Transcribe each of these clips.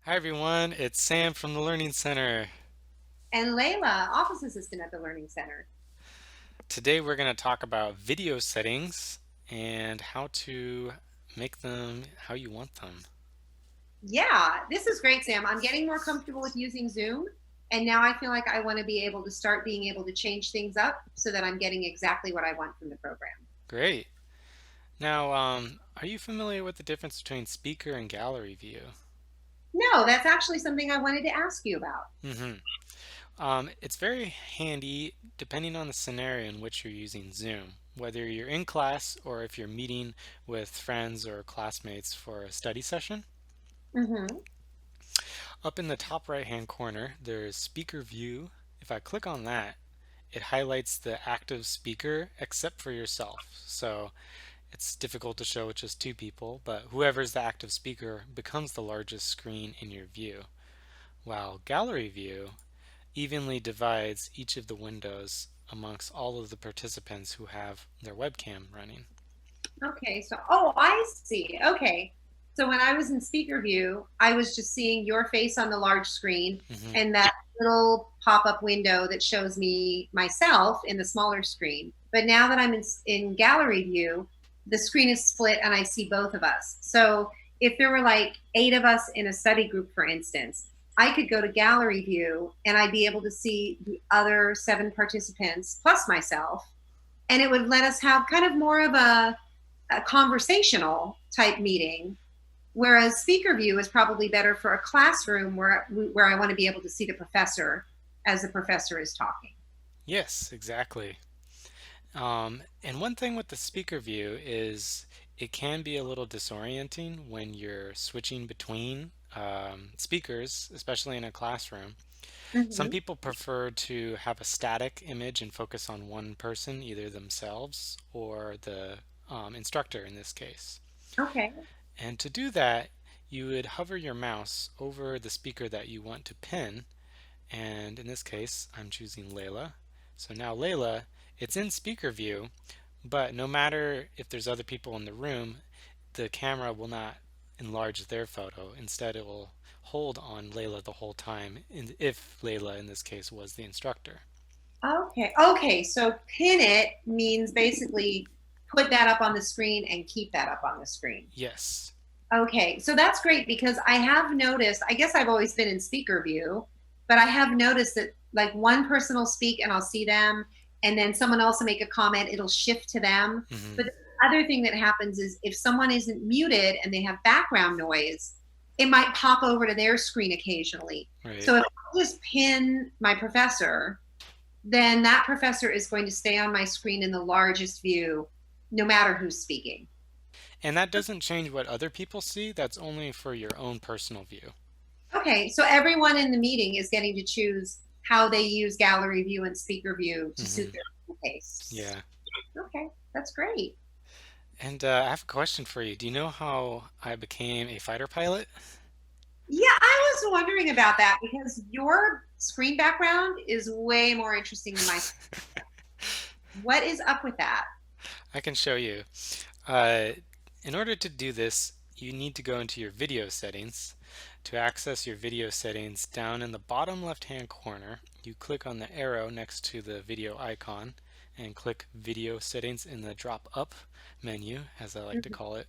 Hi everyone, it's Sam from the Learning Center. And Layla, office assistant at the Learning Center. Today we're going to talk about video settings and how to make them how you want them. Yeah, this is great, Sam. I'm getting more comfortable with using Zoom. And now I feel like I want to be able to start being able to change things up so that I'm getting exactly what I want from the program. Great. Now, are you familiar with the difference between speaker and gallery view? No, that's actually something I wanted to ask you about. hmm it's very handy depending on the scenario in which you're using Zoom, whether you're in class or if you're meeting with friends or classmates for a study session. Mm-hmm. Up in the top right hand corner, there's speaker view. If I click on that, it highlights the active speaker except for yourself. So it's difficult to show with just two people, but whoever's the active speaker becomes the largest screen in your view. While gallery view evenly divides each of the windows amongst all of the participants who have their webcam running. Okay, so I see. Okay. So when I was in speaker view, I was just seeing your face on the large screen hmm and that little pop-up window that shows me myself in the smaller screen. But now that I'm in gallery view, the screen is split and I see both of us. So if there were like 8 of us in a study group, for instance, I could go to gallery view and I'd be able to see the other 7 participants plus myself, and it would let us have kind of more of a conversational type meeting, whereas speaker view is probably better for a classroom where I want to be able to see the professor as the professor is talking. Yes, exactly. And one thing with the speaker view is it can be a little disorienting when you're switching between speakers, especially in a classroom. Some Mm-hmm. people prefer to have a static image and focus on one person, either themselves or the instructor in this case. Okay. And to do that, you would hover your mouse over the speaker that you want to pin. And in this case, I'm choosing Layla. So now Layla, it's in speaker view, but no matter if there's other people in the room, the camera will not enlarge their photo. Instead, it will hold on Layla the whole time, if Layla in this case was the instructor. Okay. Okay. So pin it means basically put that up on the screen and keep that up on the screen. Yes. Okay, so that's great because I have noticed, I guess I've always been in speaker view, but I have noticed that like one person will speak and I'll see them, and then someone else will make a comment, it'll shift to them. hmm But the other thing that happens is if someone isn't muted and they have background noise, it might pop over to their screen occasionally. Right. So if I just pin my professor, then that professor is going to stay on my screen in the largest view, no matter who's speaking. And that doesn't change what other people see. That's only for your own personal view. Okay, so everyone in the meeting is getting to choose how they use gallery view and speaker view to suit hmm their own case. Yeah. Okay, that's great. And I have a question for you. Do you know how I became a fighter pilot? Yeah, I was wondering about that because your screen background is way more interesting than my. What is up with that? I can show you. Uh, in order to do this, you need to go into your video settings. To access your video settings, down in the bottom left-hand corner, you click on the arrow next to the video icon and click Video Settings in the drop-up menu, as I like to Mhm. call it.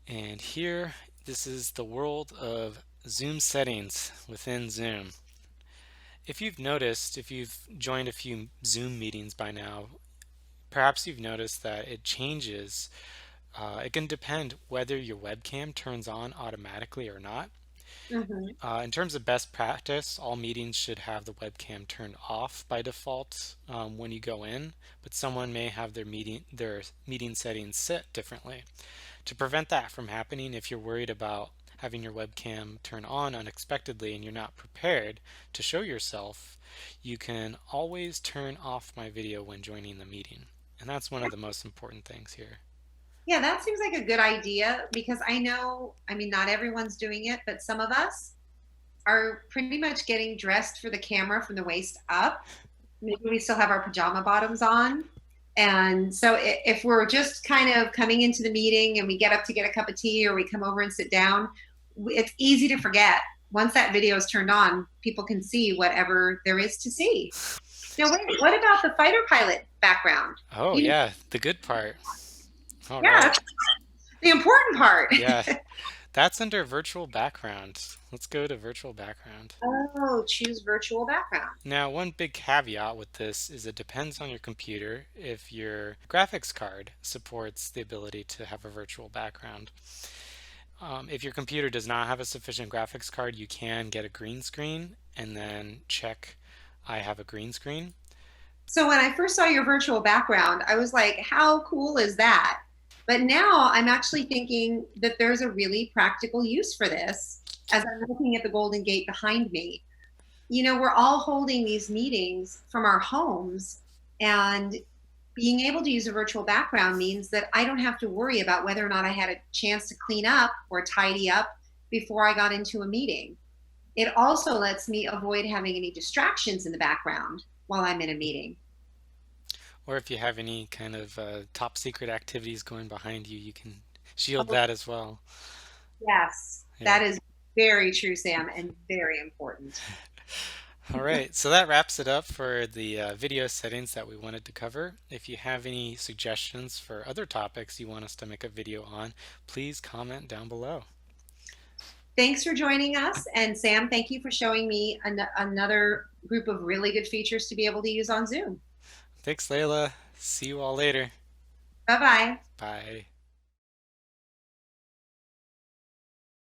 And here, this is the world of Zoom settings within Zoom. If you've noticed, if you've joined a few Zoom meetings by now, perhaps you've noticed that it changes. It can depend whether your webcam turns on automatically or not. Mhm. In terms of best practice, all meetings should have the webcam turned off by default when you go in, but someone may have their meeting settings set differently. To prevent that from happening, if you're worried about having your webcam turn on unexpectedly and you're not prepared to show yourself, you can always turn off my video when joining the meeting. And that's one of the most important things here. Yeah, that seems like a good idea because I know, I mean, not everyone's doing it, but some of us are pretty much getting dressed for the camera from the waist up. Maybe we still have our pajama bottoms on. And so if we're just kind of coming into the meeting and we get up to get a cup of tea or we come over and sit down, it's easy to forget. Once that video is turned on, people can see whatever there is to see. Now, wait, what about the fighter pilot background? Oh, You, yeah, the good part. All yeah, right. that's the important part. Yeah, that's under virtual background. Let's go to virtual background. Oh, choose virtual background. Now, one big caveat with this is it depends on your computer if your graphics card supports the ability to have a virtual background. If your computer does not have a sufficient graphics card, you can get a green screen and then check I have a green screen. So when I first saw your virtual background, I was like, how cool is that? But now I'm actually thinking that there's a really practical use for this as I'm looking at the Golden Gate behind me. You know, we're all holding these meetings from our homes, and being able to use a virtual background means that I don't have to worry about whether or not I had a chance to clean up or tidy up before I got into a meeting. It also lets me avoid having any distractions in the background while I'm in a meeting. Or if you have any kind of top secret activities going behind you, you can shield Oh, that as well. yes, Yeah. that is very true, Sam, and very important. All right, so that wraps it up for the video settings that we wanted to cover. If you have any suggestions for other topics you want us to make a video on, please comment down below. Thanks for joining us. And Sam, thank you for showing me another group of really good features to be able to use on Zoom. Thanks, Layla. See you all later. Bye bye. Bye.